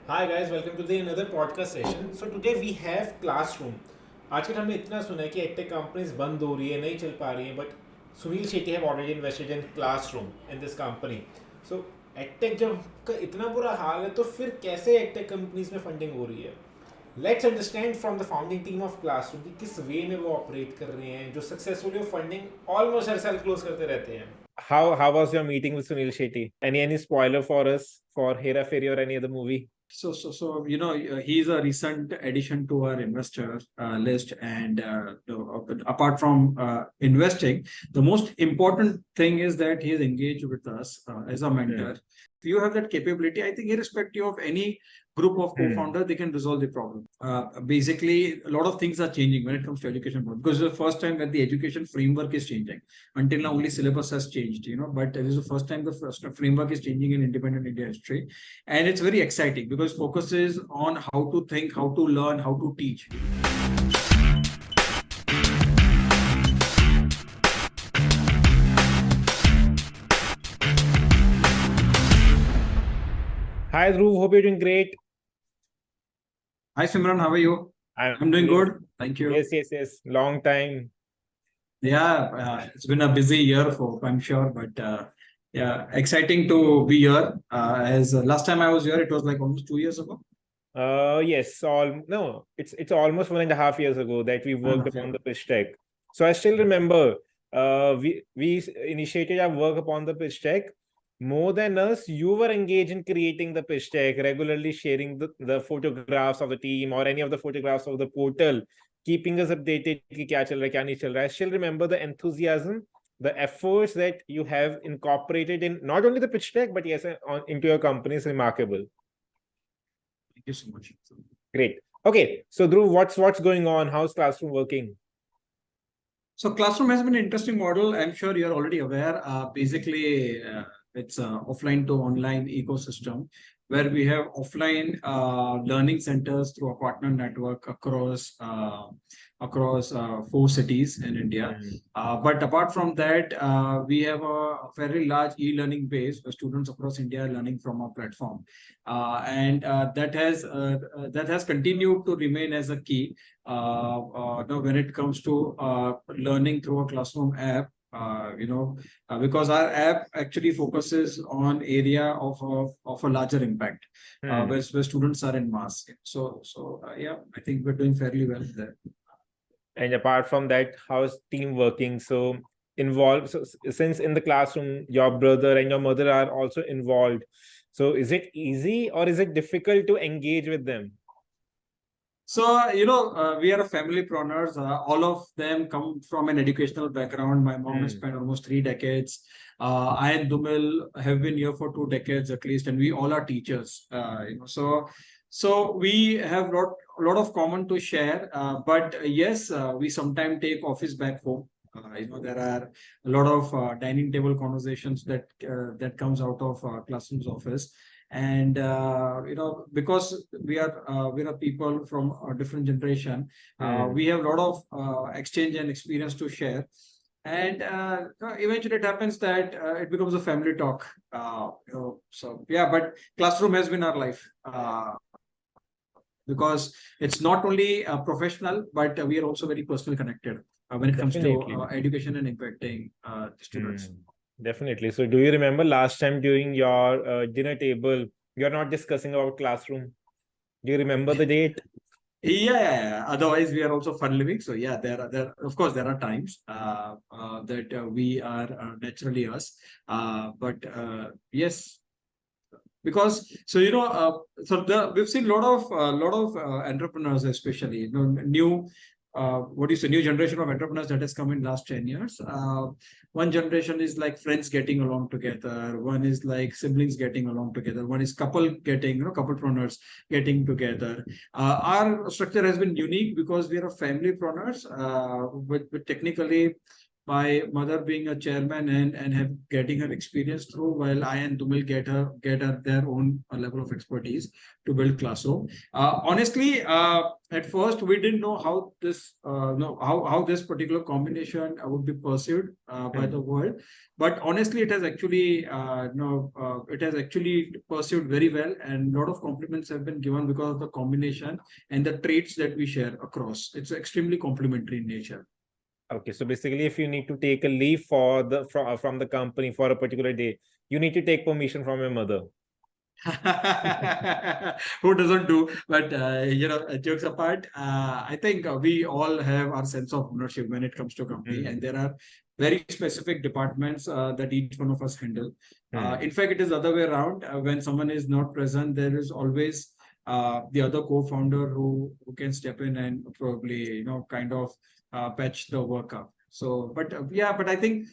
Hi guys, welcome to the another podcast session. So today we have Classroom. आजकल हमने इतना सुना है कि एडटेक कंपनीज बंद हो रही है, नहीं चल पा रही हैं, but Sunil Shetty have already invested in classroom in this company. So edtech जब का इतना बुरा हाल है तो फिर कैसे एडटेक कंपनीज में फंडिंग हो रही है? Let's understand from the founding team of classroom कि किस वे में वो ऑपरेट कर रहे हैं, जो सक्सेसफुली वो फंडिंग ऑलमोस्ट हर साल क्लोज करते रहते हैं. How was your meeting with Sunil Shetty? Any spoiler for us for Hera Fairy or any other movie? He's a recent addition to our investor list. And apart from investing, the most important thing is that he is engaged with us as a mentor. If you have that capability, I think irrespective of any group of co-founders, they can resolve the problem. Basically, a lot of things are changing when it comes to education, because it's the first time that the education framework is changing. Until now, only syllabus has changed, but this is the first time the first framework is changing in independent India history. And it's very exciting because focus is on how to think, how to learn, how to teach. Hi Dhruv, hope you're doing great. Hi Simran, how are you? I'm doing good. Thank you. Yes. Long time. Yeah, it's been a busy year I'm sure, but exciting to be here. As last time I was here, it was like almost 2 years ago. Yes, it's almost 1.5 years ago that we worked upon the pitch deck. So I still remember we initiated our work upon the pitch deck. More than us, you were engaged in creating the pitch deck, regularly sharing the photographs of the team or any of the photographs of the portal, keeping us updated कि क्या चल रहा है, क्या नहीं चल रहा है. I still remember the enthusiasm, the efforts that you have incorporated in not only the pitch deck, but yes, into your company is remarkable. Thank you so much. Great. Okay, so Dhruv, what's going on? How's Classroom working? So Classroom has been an interesting model. I'm sure you're already aware. Basically, it's an offline to online ecosystem where we have offline learning centers through a partner network across 4 cities in India. But apart from that, we have a very large e-learning base where students across India are learning from our platform, and that has continued to remain as a key when it comes to learning through a Classroom app. Because our app actually focuses on area of a larger impact, where students are in mass. So I think we're doing fairly well there. And apart from that, how is team working? So since in the classroom, your brother and your mother are also involved. So is it easy or is it difficult to engage with them? So, we are a family-preneurs. All of them come from an educational background. My mom has spent almost 3 decades. I and Dumil have been here for 2 decades at least, and we all are teachers. So we have a lot of common to share. But yes, we sometimes take office back home. There are a lot of dining table conversations that comes out of Classroom's office. And because we are people from a different generation, we have a lot of exchange and experience to share. And eventually it happens that it becomes a family talk. But Classroom has been our life, because it's not only professional, but we are also very personally connected when it comes to education and impacting the students. Definitely. So do you remember last time during your dinner table, you're not discussing about Classroom? Do you remember the date? Yeah. Otherwise, we are also fun living. So yeah, there of course there are times that we are naturally us. But yes, because we've seen a lot of entrepreneurs, especially new new generation of entrepreneurs that has come in last 10 years. One generation is like friends getting along together. One is like siblings getting along together. One is couplepreneurs getting together. Our structure has been unique because we are a family preneurs, with technically my mother being a chairman and have getting her experience through, while I and Dumil get her their own level of expertise to build Classroom. Honestly, at first we didn't know how this no how this particular combination would be pursued by the world, but honestly, it has actually it has actually pursued very well, and a lot of compliments have been given because of the combination and the traits that we share across. It's extremely complementary in nature. Okay, so basically, if you need to take a leave from the company for a particular day, you need to take permission from your mother. Who doesn't do? But jokes apart, I think we all have our sense of ownership when it comes to company, and there are very specific departments that each one of us handle. In fact, it is the other way around. When someone is not present, there is always the other co-founder who can step in and probably kind of patch the work up. So, but I think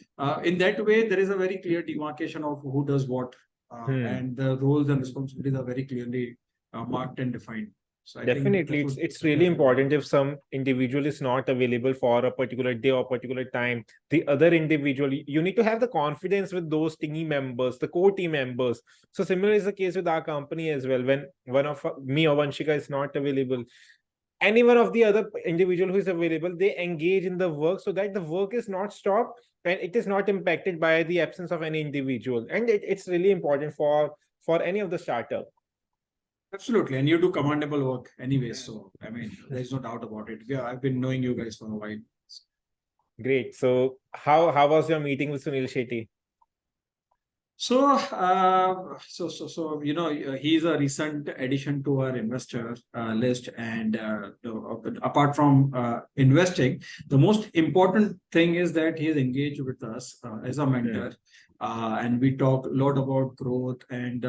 in that way there is a very clear demarcation of who does what, and the roles and responsibilities are very clearly marked and defined. So I definitely, think it's really important if some individual is not available for a particular day or particular time. The other individual, you need to have the confidence with those team members, the core team members. So similar is the case with our company as well. When one of me or Vanshika is not available, any one of the other individual who is available, they engage in the work so that the work is not stopped and it is not impacted by the absence of any individual. And it's really important for any of the startup. Absolutely, and you do commendable work anyway. So I mean, there's no doubt about it. Yeah, I've been knowing you guys for a while. Great. So how was your meeting with Suniel Shetty? So, he's a recent addition to our investor list, and apart from investing, the most important thing is that he is engaged with us as a mentor, and we talk a lot about growth and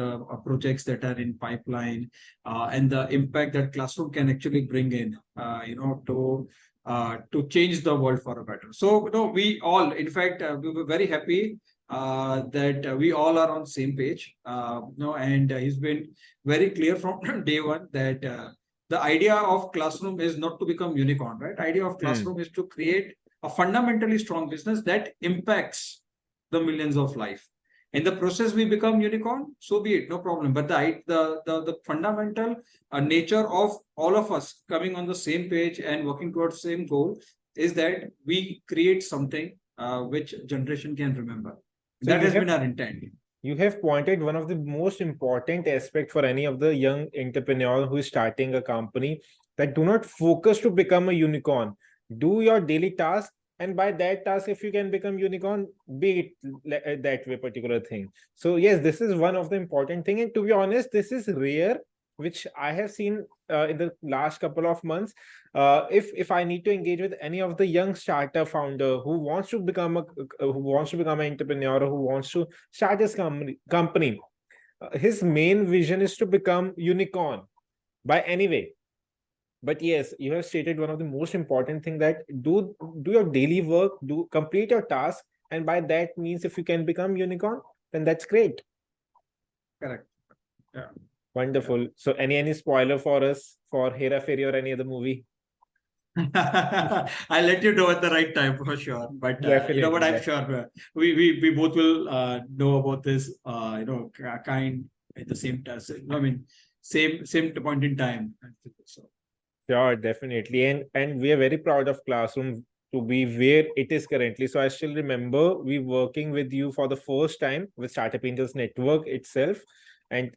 projects that are in pipeline, and the impact that Classroom can actually bring in, to change the world for a better. So, we all, in fact, we were very happy that we all are on the same page. And he's been very clear from day one that the idea of Classroom is not to become unicorn, right? Idea of Classroom is to create a fundamentally strong business that impacts the millions of life. In the process, we become unicorn, so be it, no problem. But the fundamental nature of all of us coming on the same page and working towards the same goal is that we create something which generation can remember. So that has been our intent. You have pointed one of the most important aspects for any of the young entrepreneur who is starting a company, that do not focus to become a unicorn. Do your daily task, and by that task, if you can become unicorn, be it that way particular thing. So yes, this is one of the important thing, and to be honest, this is rare, which I have seen in the last couple of months. If I need to engage with any of the young startup founder who wants to become an entrepreneur, or who wants to start his company, his main vision is to become unicorn by any way. But yes, you have stated one of the most important thing, that do your daily work, do complete your task, and by that means, if you can become unicorn, then that's great. Correct. Yeah. Wonderful. Yeah. So any spoiler for us for Hera Fairy or any other movie? I'll let you know at the right time for sure. But you know what, I'm sure we both will know about this kind at the same time. I mean, same point in time. So. Sure, definitely. And we are very proud of Classroom to be where it is currently. So I still remember we working with you for the first time with Startup Angels Network itself. And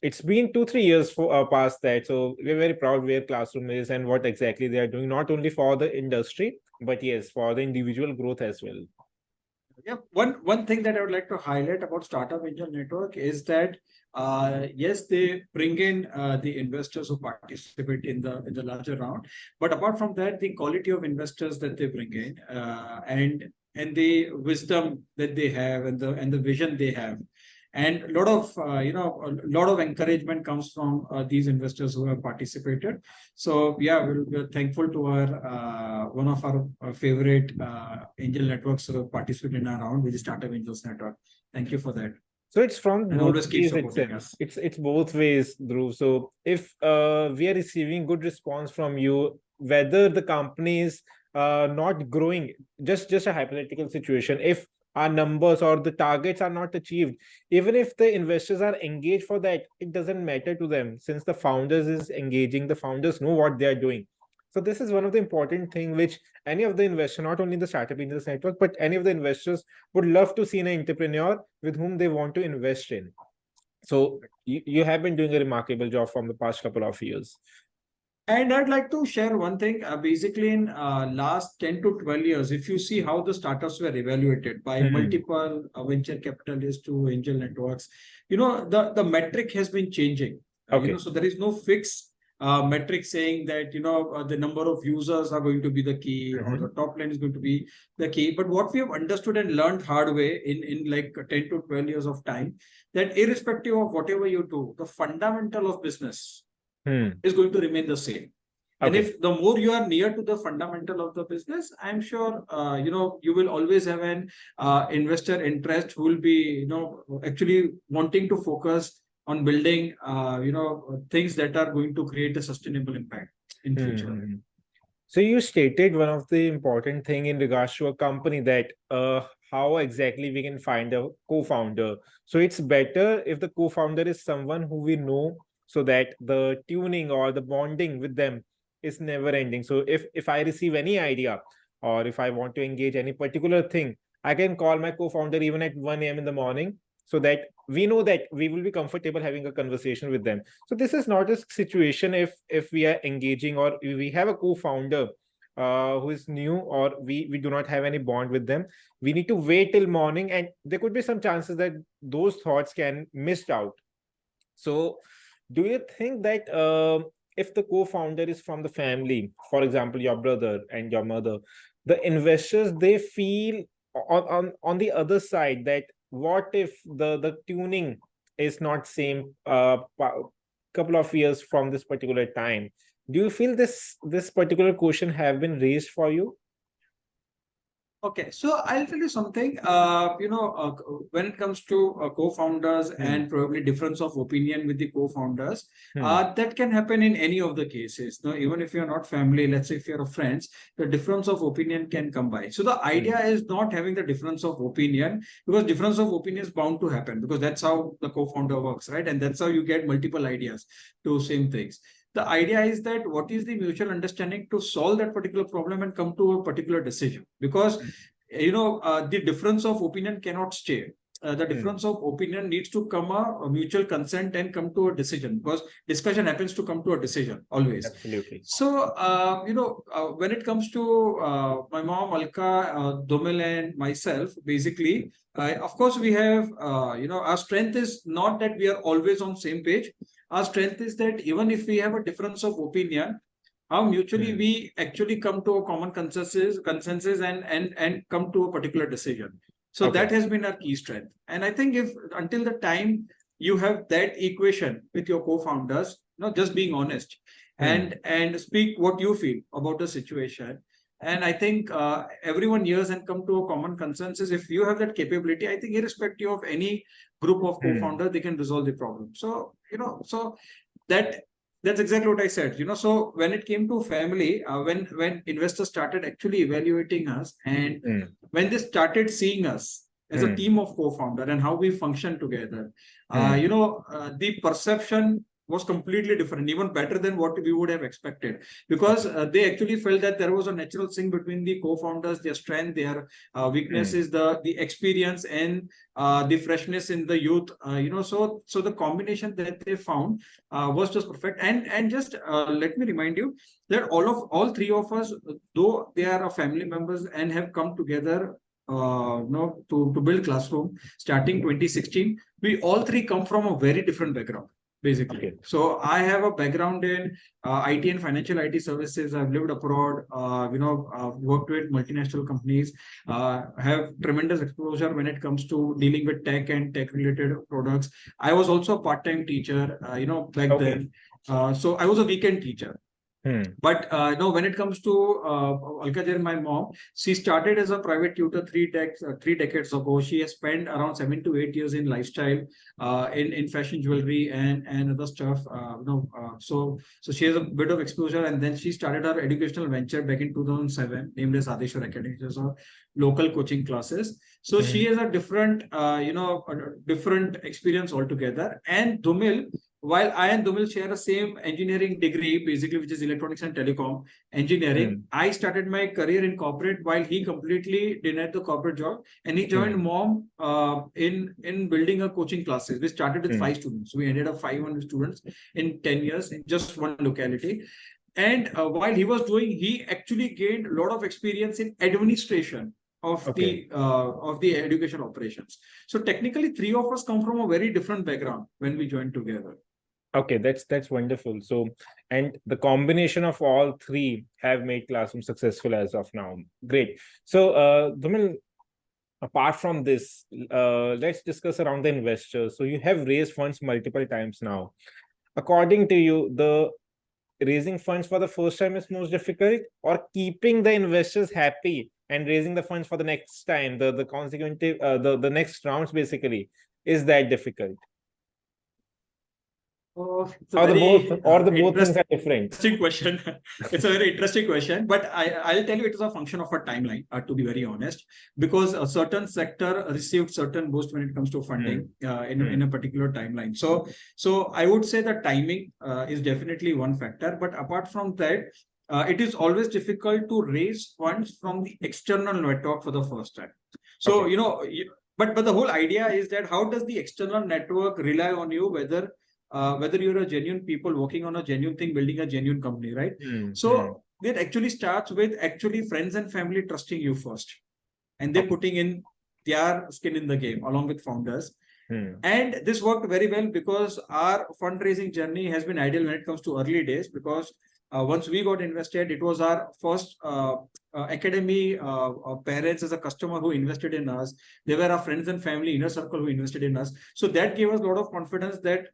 it's been 2-3 years past that. So we're very proud where Classroom is and what exactly they are doing, not only for the industry, but yes, for the individual growth as well. Yeah, one thing that I would like to highlight about Startup Angel Network is that yes, they bring in the investors who participate in the larger round, but apart from that, the quality of investors that they bring in and the wisdom that they have and the vision they have, and a lot of encouragement comes from these investors who have participated. So yeah, we're thankful to our one of our favorite angel networks who have participated in our round, which is Startup Angels Network. Thank you for that. So it's from and both ways itself. It's both ways, Dhruv. So if we are receiving good response from you, whether the company is not growing, just a hypothetical situation, if our numbers or the targets are not achieved, even if the investors are engaged for that, it doesn't matter to them, since the founders is engaging, the founders know what they are doing. So this is one of the important thing which any of the investor, not only the Startup Angels Network, but any of the investors would love to see an entrepreneur with whom they want to invest in. So you have been doing a remarkable job from the past couple of years. And I'd like to share one thing. Basically, in last 10 to 12 years, if you see how the startups were evaluated by multiple venture capitalists to angel networks, the metric has been changing. So there is no fixed metric saying that, the number of users are going to be the key or the top line is going to be the key. But what we have understood and learned hard way in like 10 to 12 years of time, that irrespective of whatever you do, the fundamental of business is going to remain the same. And if the more you are near to the fundamental of the business, I'm sure, you will always have an investor interest who will be, actually wanting to focus on building, things that are going to create a sustainable impact in future. So you stated one of the important thing in regards to a company, that how exactly we can find a co-founder. So it's better if the co-founder is someone who we know, so that the tuning or the bonding with them is never ending. So if I receive any idea, or if I want to engage any particular thing, I can call my co-founder even at 1 a.m. in the morning, so that we know that we will be comfortable having a conversation with them. So this is not a situation if we are engaging, or we have a co-founder who is new, or we do not have any bond with them, we need to wait till morning, and there could be some chances that those thoughts can missed out. So do you think that if the co-founder is from the family, for example, your brother and your mother, the investors, they feel on the other side that what if the tuning is not same couple of years from this particular time? Do you feel this particular question have been raised for you? Okay, so I'll tell you something. When it comes to co-founders and probably difference of opinion with the co-founders, that can happen in any of the cases. Even if you're not family, let's say if you're friends, the difference of opinion can come by. So the idea is not having the difference of opinion, because difference of opinion is bound to happen, because that's how the co-founder works, right? And that's how you get multiple ideas to same things. The idea is that what is the mutual understanding to solve that particular problem and come to a particular decision, because the difference of opinion cannot stay. The difference of opinion needs to come a mutual consent and come to a decision, because discussion happens to come to a decision always. Absolutely. So when it comes to my mom Alka, Dhumil and myself, basically, of course we have our strength is not that we are always on same page. Our strength is that even if we have a difference of opinion, how mutually we actually come to a common consensus and come to a particular decision. So that has been our key strength. And I think if until the time you have that equation with your co-founders, just being honest and speak what you feel about the situation. And I think everyone hears and come to a common consensus. If you have that capability, I think irrespective of any group of co-founders, they can resolve the problem. So, so that's exactly what I said. So when it came to family, when investors started actually evaluating us, and when they started seeing us as a team of co-founder and how we function together, the perception was completely different, even better than what we would have expected, because they actually felt that there was a natural sync between the co-founders, their strength, their weaknesses, the experience, and the freshness in the youth. So the combination that they found was just perfect. And just let me remind you that all three of us, though they are family members and have come together to build Klassroom starting 2016, we all three come from a very different background, basically. So I have a background in IT and financial IT services. I've lived abroad, worked with multinational companies, have tremendous exposure when it comes to dealing with tech and tech related products. I was also a part-time teacher, back then. So I was a weekend teacher. But no, when it comes to Alkadir, my mom, she started as a private tutor 3 decades ago. She has spent around 7 to 8 years in lifestyle, in fashion jewelry and other stuff. So she has a bit of exposure, and then she started her educational venture back in 2007, named as Adeshwar Academy. Those are local coaching classes. So she has a different, different experience altogether. And Dhumil, while I and Dhumil share the same engineering degree, basically, which is electronics and telecom engineering, I started my career in corporate while he completely denied the corporate job, and he joined mom in building a coaching classes. We started with 5 students. We ended up 500 students in 10 years in just one locality. And while he was doing, he actually gained a lot of experience in administration of the education operations. So technically, 3 of us come from a very different background when we joined together. Okay, that's wonderful. So, and the combination of all 3 have made Klassroom successful as of now. Great. So, Dhumil, apart from this, let's discuss around the investors. So you have raised funds multiple times now. According to you, the raising funds for the first time is most difficult, or keeping the investors happy and raising the funds for the next time, the consecutive, the next rounds basically, is that difficult? Or the both things are different? Interesting question. It's a very interesting question, but I'll tell you it is a function of a timeline, to be very honest, because a certain sector received certain boost when it comes to funding in a particular timeline. So I would say the timing is definitely one factor, but apart from that, it is always difficult to raise funds from the external network for the first time. So, but the whole idea is that how does the external network rely on you, whether you're a genuine people working on a genuine thing, building a genuine company, right? So it actually starts with friends and family trusting you first, and they're putting in their skin in the game along with founders. And this worked very well because our fundraising journey has been ideal when it comes to early days, because once we got invested, it was our first academy parents as a customer who invested in us. They were our friends and family inner circle who invested in us. So that gave us a lot of confidence that,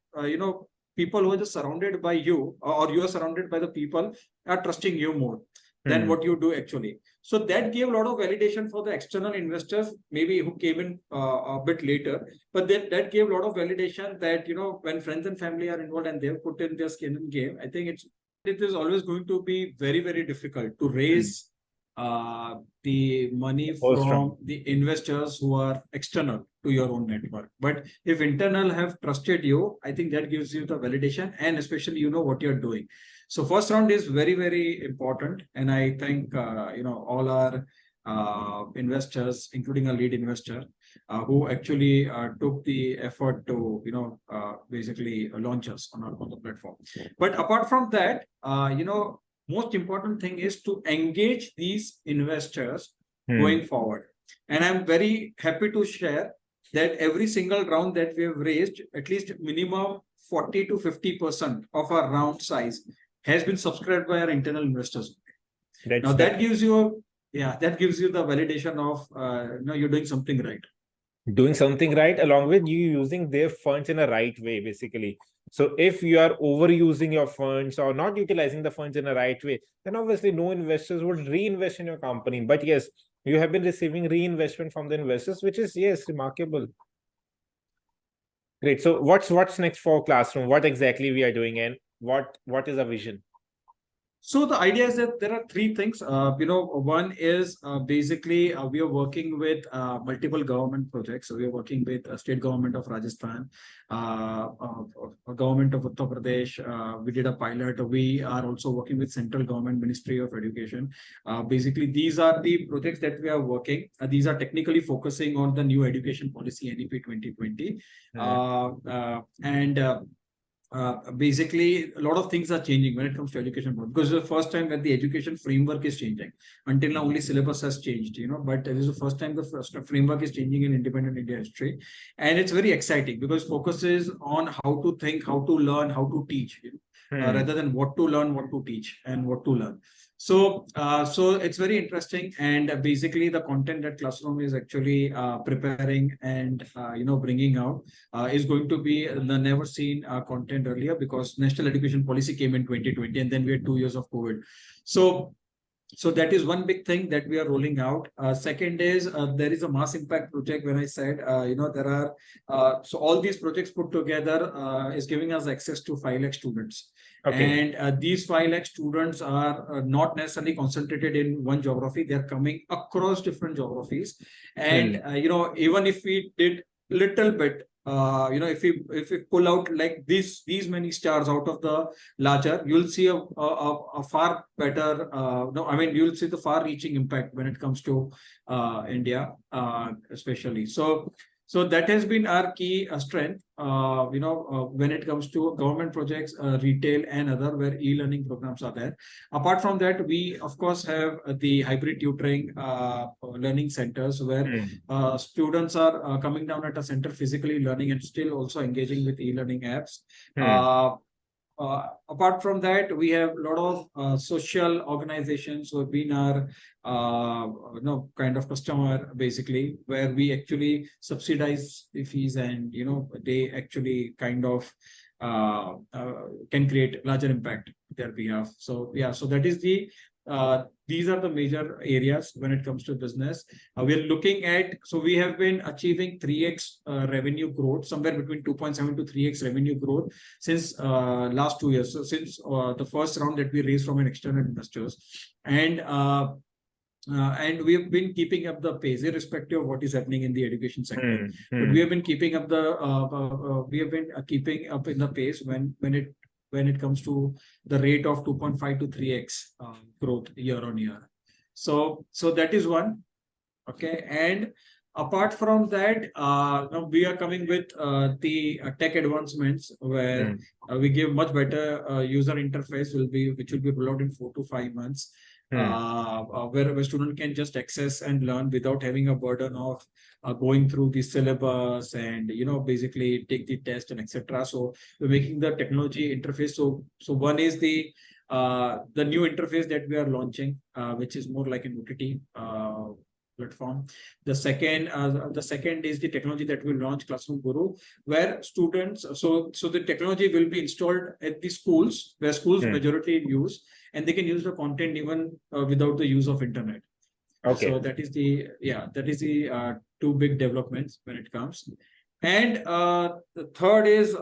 people who are just surrounded by you, or you are surrounded by the people, are trusting you more than what you do actually. So that gave a lot of validation for the external investors, maybe who came in a bit later. But that gave a lot of validation that, when friends and family are involved and they've put in their skin in the game, I think it is always going to be very, very difficult to raise the money from the investors who are external to your own network. But if internal have trusted you, I think that gives you the validation, and especially what you're doing. So first round is very, very important, and I thank all our investors, including a lead investor, who actually took the effort to basically launch us on the platform. But apart from that, most important thing is to engage these investors going forward. And I'm very happy to share that every single round that we have raised, at least minimum 40 to 50% of our round size has been subscribed by our internal investors. That gives you the validation of you're doing something right. Doing something right, along with you using their funds in a right way, basically. So if you are overusing your funds or not utilizing the funds in a right way, then obviously no investors would reinvest in your company. But yes, you have been receiving reinvestment from the investors, which is, yes, remarkable. Great. So what's next for Klassroom? What exactly we are doing, and what is our vision? So the idea is that there are 3 things. One is basically we are working with multiple government projects. So we are working with state government of Rajasthan, government of Uttar Pradesh. We did a pilot. We are also working with central government Ministry of Education. Basically, these are the projects that we are working. These are technically focusing on the new education policy NEP 2020. Basically, a lot of things are changing when it comes to education, because it's the first time that the education framework is changing. Until now, only syllabus has changed, but it is the first time the first framework is changing in independent India history. And it's very exciting because focuses on how to think, how to learn, how to teach. rather than what to learn, what to teach, and what to learn. So, so it's very interesting, and basically the content that Classroom is actually preparing and bringing out is going to be the never seen content earlier, because National Education Policy came in 2020, and then we had 2 years of COVID. So that is one big thing that we are rolling out. Second is there is a mass impact project. When I said there are so all these projects put together is giving us access to 5 lakh students. Okay. And these 5 lakh students are not necessarily concentrated in one geography. They are coming across different geographies. And even if we did little bit, if we pull out like these many stars out of the larger, you'll see a far better you'll see the far reaching impact when it comes to India, especially. So that has been our key strength, when it comes to government projects, retail and other, where e-learning programs are there. Apart from that, we of course have the hybrid tutoring learning centers, where students are coming down at a center physically learning and still also engaging with e-learning apps. Apart from that, we have a lot of social organizations who have been our kind of customer, basically, where we actually subsidize the fees, and they actually kind of can create larger impact on their behalf. So yeah, so that is the these are the major areas when it comes to business. We are looking at, so we have been achieving 3x revenue growth, somewhere between 2.7 to 3x revenue growth since last 2 years. So since the first round that we raised from an external investors, and we have been keeping up the pace, irrespective of what is happening in the education sector. But we have been keeping up keeping up in the pace when it comes to the rate of 2.5 to 3x growth year on year. So that is one. Okay. And apart from that, now we are coming with the tech advancements, where we give much better user interface, which will be rolled out in 4 to 5 months. Where a student can just access and learn without having a burden of going through the syllabus and basically take the test and etc. So we're making the technology interface. So one is the new interface that we are launching, which is more like an OTT platform. The second is the technology that will launch, Classroom Guru, where students, so the technology will be installed at the schools, where schools majority use, and they can use the content even without the use of internet. Okay. So that is the two big developments when it comes. And the third is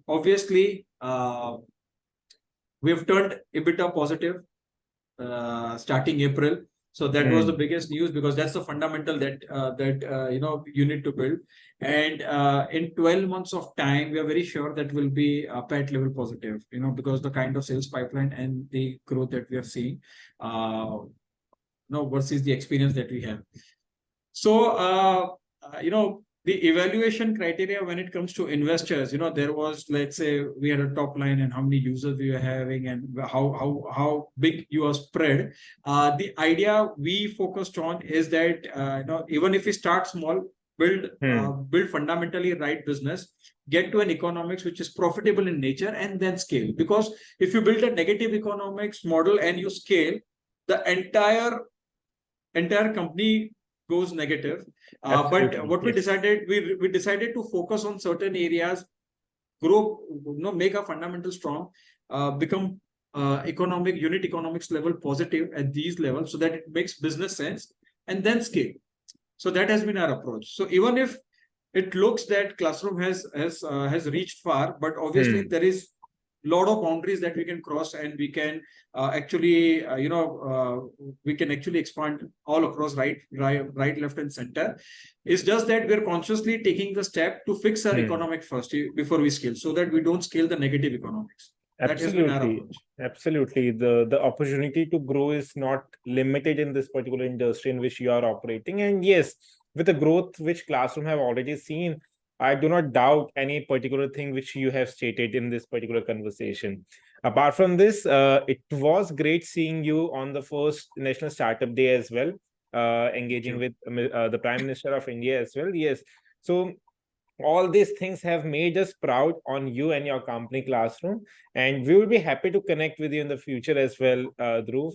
obviously we have turned EBITDA positive starting April. So that was the biggest news, because that's the fundamental that you need to build. And in 12 months of time, we are very sure that will be PAT level positive, because the kind of sales pipeline and the growth that we are seeing, versus the experience that we have. So, the evaluation criteria when it comes to investors, there was, let's say, we had a top line and how many users we are having and how big you are spread. The idea we focused on is that, even if we start small, build fundamentally right business, get to an economics which is profitable in nature, and then scale. Because if you build a negative economics model and you scale, the entire company goes negative. But what we decided, we decided to focus on certain areas, grow, make a fundamental strong, become unit economics level positive at these levels, so that it makes business sense, and then scale. So that has been our approach. So even if it looks that Classroom has reached far, but obviously there is lot of boundaries that we can cross, and we can actually expand all across right, left, and center. It's just that we're consciously taking the step to fix our economic first before we scale, so that we don't scale the negative economics. Absolutely. Absolutely. The opportunity to grow is not limited in this particular industry in which you are operating. And yes, with the growth which Classroom have already seen, I do not doubt any particular thing which you have stated in this particular conversation. Apart from this, it was great seeing you on the first National Startup Day as well, engaging with the Prime Minister of India as well. Yes. So all these things have made us proud on you and your company Klassroom, and we will be happy to connect with you in the future as well, Dhruv.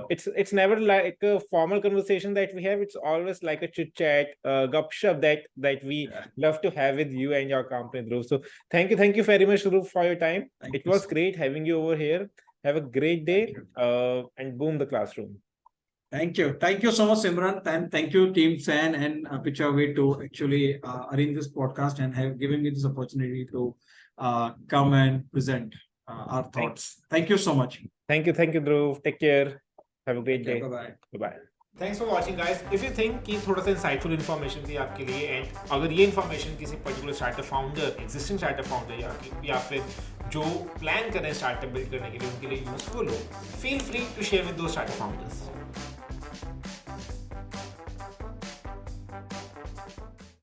It's never like a formal conversation that we have. It's always like a chit chat, gupshup that we love to have with you and your company, Dhruv. So thank you very much, Dhruv, for your time. It was great having you over here. Have a great day, and boom the classroom. Thank you so much, Simran, and thank you, Team San and Pichavi, to actually arrange this podcast and have given me this opportunity to come and present our thoughts. Thank you so much. Thank you, Dhruv. Take care. Have a great day. Bye bye. Thanks for watching, guys. If you think कि थोड़ा सा insightful information थी आपके लिए, and अगर ये information किसी particular startup founder, existing startup founder या फिर जो plan कर रहे हैं startup build करने के लिए उनके लिए useful हो, feel free to share with those startup founders.